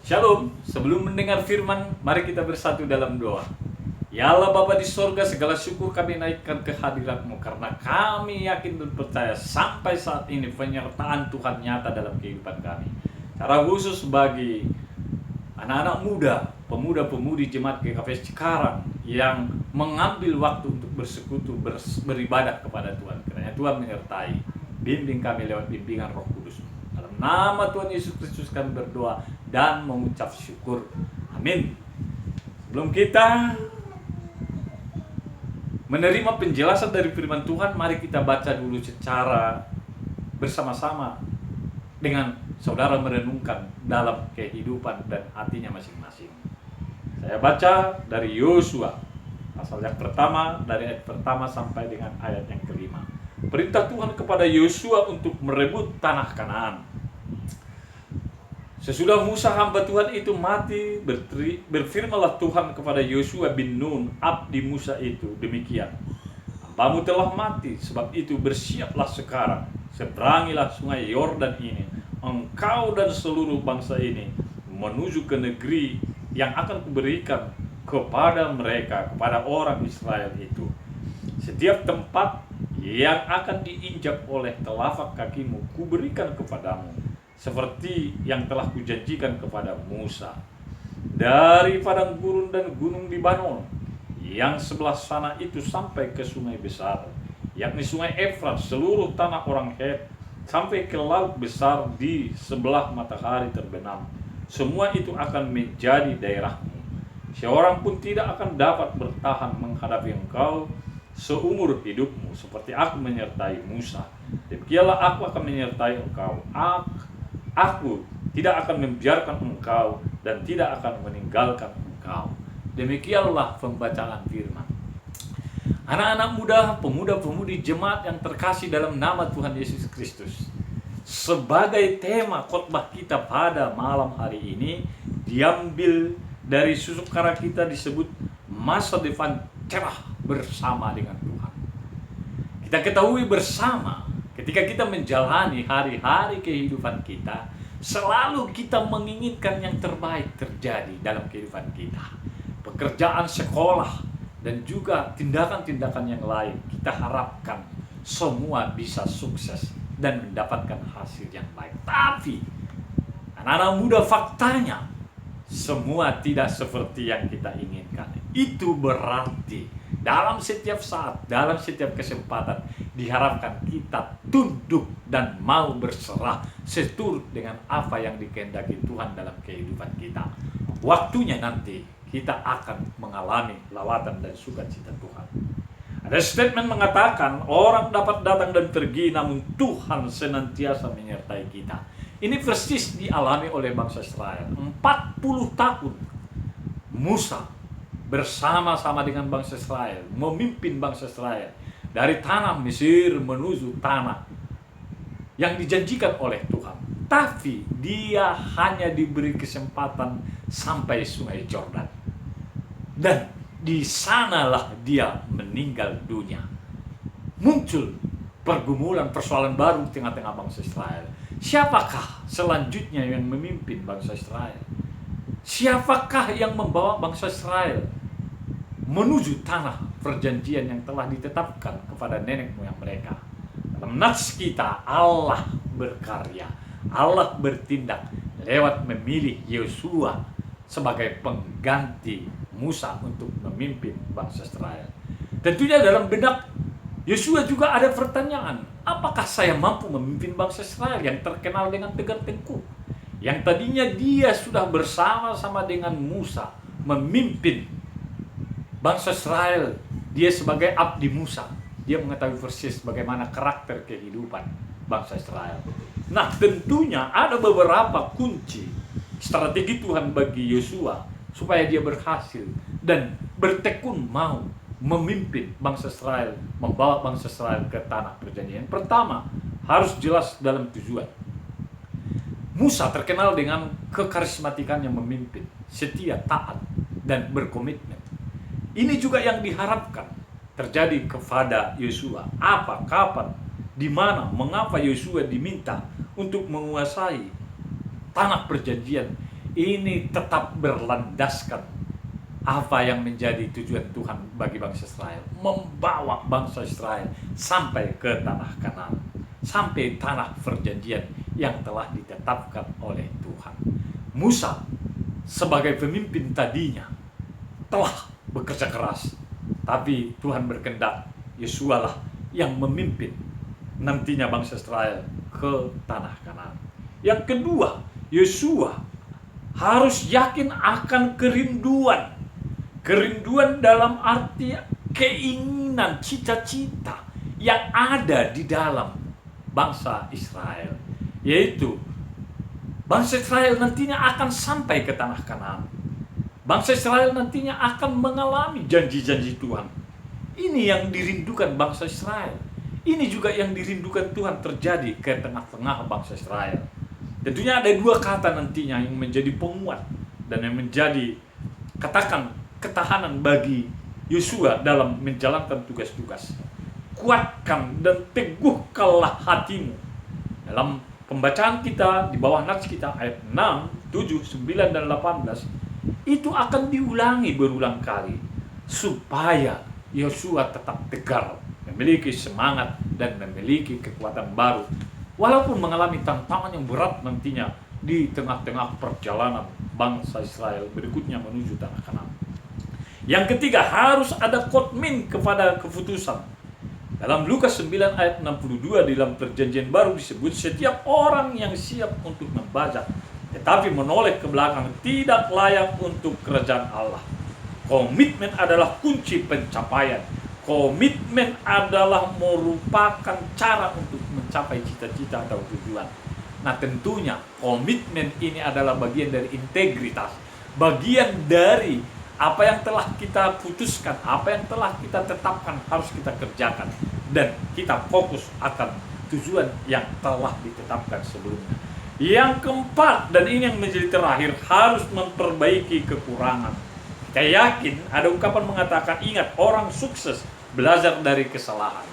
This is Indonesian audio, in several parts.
Shalom, sebelum mendengar firman, mari kita bersatu dalam doa. Ya Allah Bapa di sorga, segala syukur kami naikkan ke hadirat-Mu karena kami yakin dan percaya sampai saat ini penyertaan Tuhan nyata dalam kehidupan kami. Secara khusus bagi anak-anak muda, pemuda-pemudi jemaat GKP sekarang yang mengambil waktu untuk bersekutu, beribadah kepada Tuhan. Karena Tuhan menyertai, bimbing kami lewat bimbingan Roh Kudus. Dalam nama Tuhan Yesus Kristus kami berdoa dan mengucap syukur. Amin. Sebelum kita menerima penjelasan dari firman Tuhan, mari kita baca dulu secara bersama-sama dengan saudara merenungkan dalam kehidupan dan hatinya masing-masing. Saya baca dari Yosua, pasal yang pertama, dari ayat pertama sampai dengan ayat yang kelima. Perintah Tuhan kepada Yosua untuk merebut tanah Kanaan. Sesudah Musa hamba Tuhan itu mati, berfirmanlah Tuhan kepada Yosua bin Nun, abdi Musa itu, demikian. Hambamu telah mati, sebab itu bersiaplah sekarang, seberangilah sungai Yordan ini, engkau dan seluruh bangsa ini, menuju ke negeri yang akan kuberikan kepada mereka, kepada orang Israel itu. Setiap tempat yang akan diinjak oleh telapak kakimu, kuberikan kepadamu, seperti yang telah kujanjikan kepada Musa. Dari padang gurun dan gunung Libanon yang sebelah sana itu sampai ke sungai besar, yakni sungai Efrat, seluruh tanah orang Het, sampai ke laut besar di sebelah matahari terbenam. Semua itu akan menjadi daerahmu. Seorang pun tidak akan dapat bertahan menghadapi engkau seumur hidupmu, seperti aku menyertai Musa. Demikianlah aku akan menyertai engkau. Aku tidak akan membiarkan engkau dan tidak akan meninggalkan engkau. Demikianlah pembacaan firman. Anak-anak muda, pemuda-pemudi jemaat yang terkasih dalam nama Tuhan Yesus Kristus. Sebagai tema khotbah kita pada malam hari ini diambil dari susukara kita disebut masa depan cerah bersama dengan Tuhan. Kita ketahui bersama, ketika kita menjalani hari-hari kehidupan kita, selalu kita menginginkan yang terbaik terjadi dalam kehidupan kita. Pekerjaan, sekolah, dan juga tindakan-tindakan yang lain, kita harapkan semua bisa sukses dan mendapatkan hasil yang baik. Tapi, anak-anak muda, faktanya semua tidak seperti yang kita inginkan. Itu berarti dalam setiap saat, dalam setiap kesempatan, diharapkan kita tunduk dan mau berserah seturut dengan apa yang dikehendaki Tuhan dalam kehidupan kita. Waktunya nanti kita akan mengalami lawatan dan sukacita Tuhan. Ada statement mengatakan, orang dapat datang dan pergi, namun Tuhan senantiasa menyertai kita. Ini persis dialami oleh bangsa Israel. 40 tahun Musa bersama-sama dengan bangsa Israel, memimpin bangsa Israel dari tanah Mesir menuju tanah yang dijanjikan oleh Tuhan. Tapi dia hanya diberi kesempatan sampai sungai Yordan. Dan di sanalah dia meninggal dunia. Muncul pergumulan, persoalan baru di tengah-tengah bangsa Israel. Siapakah selanjutnya yang memimpin bangsa Israel? Siapakah yang membawa bangsa Israel menuju tanah perjanjian yang telah ditetapkan kepada nenek moyang mereka? Dalam nats kita, Allah berkarya, Allah bertindak lewat memilih Yosua sebagai pengganti Musa untuk memimpin bangsa Israel. Tentunya dalam benak Yosua juga ada pertanyaan, apakah saya mampu memimpin bangsa Israel yang terkenal dengan tegar tengkuk? Yang tadinya dia sudah bersama-sama dengan Musa memimpin bangsa Israel, dia sebagai abdi Musa, dia mengetahui persis bagaimana karakter kehidupan bangsa Israel. Nah, tentunya ada beberapa kunci strategi Tuhan bagi Yosua supaya dia berhasil dan bertekun mau memimpin bangsa Israel, membawa bangsa Israel ke tanah perjanjian. Pertama, harus jelas dalam tujuan. Musa terkenal dengan kekarismatikannya memimpin, setia, taat, dan berkomitmen. Ini juga yang diharapkan terjadi kepada Yosua. Apa, kapan, di mana, mengapa Yosua diminta untuk menguasai tanah perjanjian ini tetap berlandaskan apa yang menjadi tujuan Tuhan bagi bangsa Israel. Membawa bangsa Israel sampai ke tanah Kanaan, sampai tanah perjanjian yang telah ditetapkan oleh Tuhan. Musa sebagai pemimpin tadinya telah bekerja keras, tapi Tuhan berkehendak Yosua lah yang memimpin nantinya bangsa Israel ke tanah Kanaan. Yang kedua, Yosua harus yakin akan kerinduan. Kerinduan dalam arti keinginan, cita-cita yang ada di dalam bangsa Israel. Yaitu, bangsa Israel nantinya akan sampai ke tanah Kanaan. Bangsa Israel nantinya akan mengalami janji-janji Tuhan. Ini yang dirindukan bangsa Israel. Ini juga yang dirindukan Tuhan terjadi ke tengah-tengah bangsa Israel. Tentunya ada dua kata nantinya yang menjadi penguat dan yang menjadi, katakan, ketahanan bagi Yosua dalam menjalankan tugas-tugas. Kuatkan dan teguhkanlah hatimu. Dalam pembacaan kita di bawah nats kita ayat 6, 7, 9 dan 18 itu akan diulangi berulang kali supaya Yosua tetap tegar, memiliki semangat dan memiliki kekuatan baru walaupun mengalami tantangan yang berat nantinya di tengah-tengah perjalanan bangsa Israel berikutnya menuju tanah Kanaan. Yang ketiga, harus ada komitmen kepada keputusan. Dalam Lukas 9 ayat 62 di dalam perjanjian baru disebut, setiap orang yang siap untuk membaca tetapi menoleh ke belakang tidak layak untuk kerajaan Allah. Komitmen adalah kunci pencapaian. Komitmen adalah merupakan cara untuk mencapai cita-cita atau tujuan. Nah, tentunya komitmen ini adalah bagian dari integritas, bagian dari apa yang telah kita putuskan, apa yang telah kita tetapkan harus kita kerjakan, dan kita fokus akan tujuan yang telah ditetapkan sebelumnya. Yang keempat, dan ini yang menjadi terakhir, harus memperbaiki kekurangan. Kita yakin ada ungkapan mengatakan, ingat, orang sukses belajar dari kesalahan.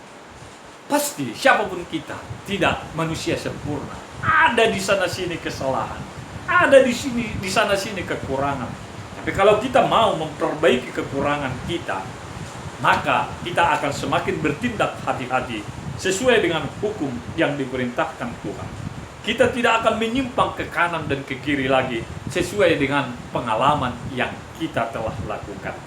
Pasti siapapun kita tidak manusia sempurna. Ada di sana sini kesalahan, ada di sana sini kekurangan. Tapi kalau kita mau memperbaiki kekurangan kita, maka kita akan semakin bertindak hati-hati sesuai dengan hukum yang diperintahkan Tuhan. Kita tidak akan menyimpang ke kanan dan ke kiri lagi sesuai dengan pengalaman yang kita telah lakukan.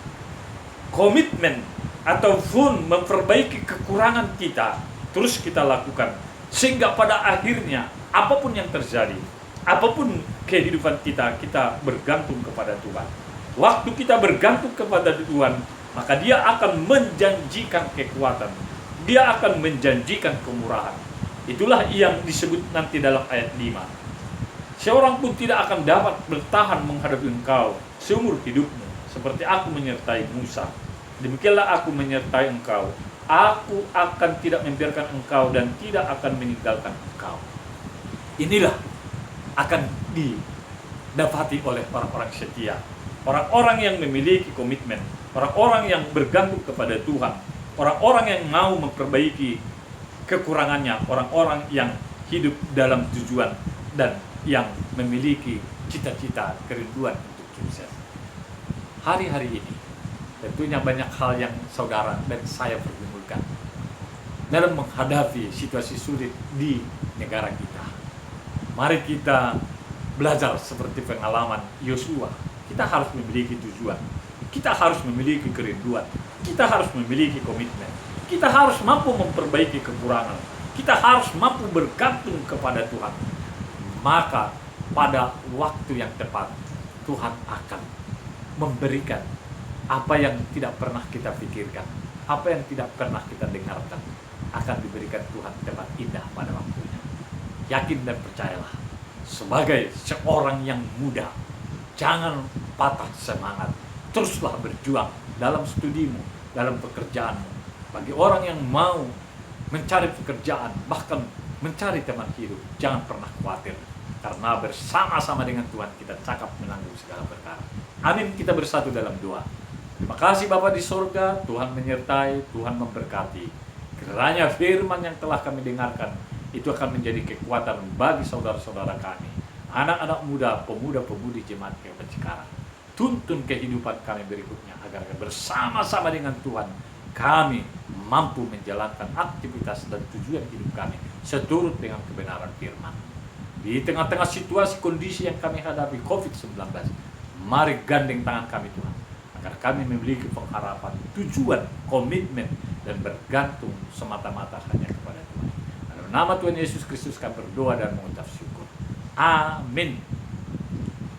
Komitmen ataupun memperbaiki kekurangan kita terus kita lakukan, sehingga pada akhirnya apapun yang terjadi, apapun kehidupan kita, kita bergantung kepada Tuhan. Waktu kita bergantung kepada Tuhan, maka Dia akan menjanjikan kekuatan, Dia akan menjanjikan kemurahan. Itulah yang disebut nanti dalam ayat 5. Seorang pun tidak akan dapat bertahan menghadapi engkau seumur hidupmu, seperti aku menyertai Musa. Demikianlah aku menyertai engkau. Aku akan tidak membiarkan engkau dan tidak akan meninggalkan engkau. Inilah akan didapati oleh orang-orang setia, orang-orang yang memiliki komitmen, orang-orang yang bergantung kepada Tuhan, orang-orang yang mau memperbaiki kekurangannya, orang-orang yang hidup dalam tujuan dan yang memiliki cita-cita, kerinduan untuk sukses. Hari-hari ini tentunya banyak hal yang saudara dan saya pergumulkan dalam menghadapi situasi sulit di negara kita. Mari kita belajar seperti pengalaman Yosua. Kita harus memiliki tujuan, kita harus memiliki kerinduan, kita harus memiliki komitmen, kita harus mampu memperbaiki kekurangan, kita harus mampu bergantung kepada Tuhan. Maka pada waktu yang tepat Tuhan akan memberikan apa yang tidak pernah kita pikirkan, apa yang tidak pernah kita dengarkan, akan diberikan Tuhan tepat indah pada waktunya. Yakin dan percayalah, sebagai seorang yang muda, jangan patah semangat. Teruslah berjuang dalam studimu, dalam pekerjaanmu. Bagi orang yang mau mencari pekerjaan, bahkan mencari teman hidup, jangan pernah khawatir. Karena bersama-sama dengan Tuhan kita cakap menanggung segala perkara. Amin, kita bersatu dalam doa. Terima kasih Bapa di surga, Tuhan menyertai, Tuhan memberkati. Kiranya firman yang telah kami dengarkan itu akan menjadi kekuatan bagi saudara-saudara kami. anak-anak muda, pemuda-pemudi jemaat Kehidupan Cikarang, tuntun kehidupan kami berikutnya agar bersama-sama dengan Tuhan kami mampu menjalankan aktivitas dan tujuan hidup kami seturut dengan kebenaran firman. Di tengah-tengah situasi kondisi yang kami hadapi COVID-19, mari gandeng tangan kami Tuhan, agar kami memiliki pengharapan, tujuan, komitmen, dan bergantung semata-mata hanya kepada Tuhan. Dalam nama Tuhan Yesus Kristus kami berdoa dan mengucap syukur. Amin.